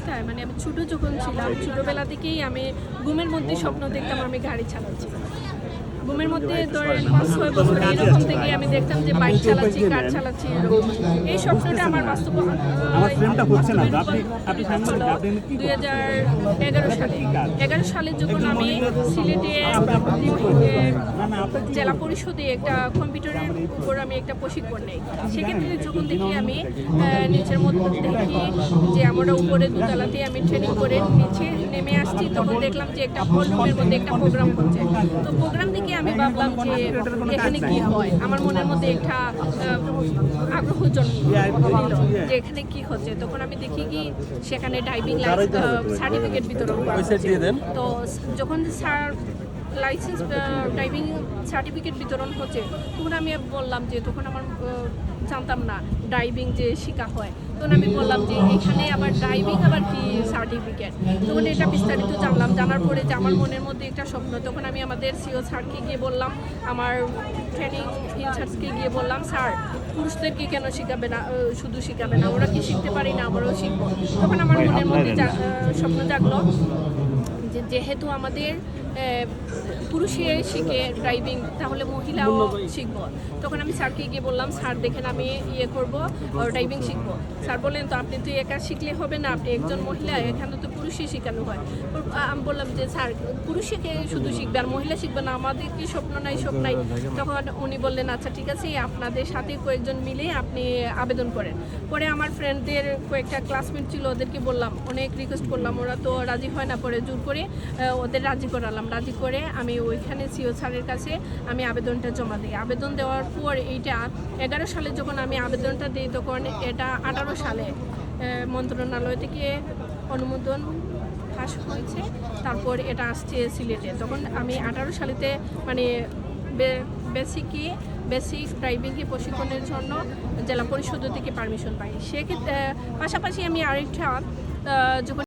অবস্থায় মানে আমি ছোটো যখন ছিলাম ছোটোবেলা থেকেই আমি ঘুমের মধ্যে স্বপ্ন দেখতাম আমি গাড়ি চালাচ্ছি। ঘুমের মধ্যে ধরেন 5-6 বছর এরকম থেকে আমি দেখতাম যে বাইক চালাচ্ছি, কার চালাচ্ছি। এই স্বপ্নটা আমার বাস্তব 2011 সালে যখন আমি সিলেটে জেলা পরিষদে একটা কম্পিউটারের উপর আমি একটা প্রশিক্ষণ নেই। সেক্ষেত্রে যখন দেখি আমি নিচের মধ্যে দেখি যে আমরা উপরে দোতলাতে আমি ট্রেনিং করে নিচে নেমে আসছি, তখন দেখলাম যে একটা হল রুমের মধ্যে একটা প্রোগ্রাম হচ্ছে। তো প্রোগ্রাম দেখে আমি ভাবলাম যে এখানে কি হয়, আমার মনের মধ্যে একটা আগ্রহ জন্মল যে এখানে কি হচ্ছে। তখন আমি দেখি কি সেখানে ড্রাইভিং সার্টিফিকেট বিতরণ করা হচ্ছে। তো যখন লাইসেন্স ড্রাইভিং সার্টিফিকেট বিতরণ হচ্ছে তখন আমি বললাম যে তখন আমার জানতাম না ড্রাইভিং যে শেখা হয়। তখন আমি বললাম যে এখানে আবার ড্রাইভিং আবার কি সার্টিফিকেট। তখন এটা বিস্তারিত জানলাম, জানার পরে যে আমার মনের মধ্যে একটা স্বপ্ন। তখন আমি আমাদের সিও স্যারকে গিয়ে বললাম, আমার ট্রেনিং ইনচার্জকে গিয়ে বললাম, স্যার পুরুষদেরকে কেন শেখাবে না, শুধু শেখাবে না, ওরা কি শিখতে পারি না, আমরাও শিখবো। তখন আমার মনের মধ্যে স্বপ্ন জাগলো যেহেতু আমাদের পুরুষে শিখে ড্রাইভিং, তাহলে মহিলাও শিখব। তখন আমি স্যারকে গিয়ে বললাম, স্যার দেখেন আমি করব ড্রাইভিং শিখবো। স্যার বললেন তো আপনি তো একা শিখলে হবে না, আপনি একজন মহিলা, এখানে তো পুরুষই শেখানো হয়। আমি বললাম যে স্যার পুরুষে শুধু শিখবে আর মহিলা শিখবে না, আমাদের কি স্বপ্ন নাই সব নাই। তখন উনি বললেন আচ্ছা ঠিক আছে, আপনাদের সাথে কয়েকজন মিলে আপনি আবেদন করেন। পরে আমার ফ্রেন্ডদের কয়েকটা ক্লাসমেট ছিল, ওদেরকে বললাম, অনেক রিকোয়েস্ট করলাম, ওরা তো রাজি হয় না। পরে জোর করে ওদের রাজি করালাম। রাজি করে আমি ওইখানে সিও স্যারের কাছে আমি আবেদনটা জমা দিই। আবেদন দেওয়ার পর এইটা 11 সালে যখন আমি আবেদনটা দিই, তখন এটা 18 সালে মন্ত্রণালয় থেকে অনুমোদন পাস হয়েছে। তারপর এটা আসছে সিলেটে। তখন আমি 18 সালেতে মানে বেসিক ড্রাইভিংয়ে প্রশিক্ষণের জন্য জেলা পরিষদ থেকে পারমিশন পাই। সেক্ষেত্রে পাশাপাশি আমি আরেকটা যখন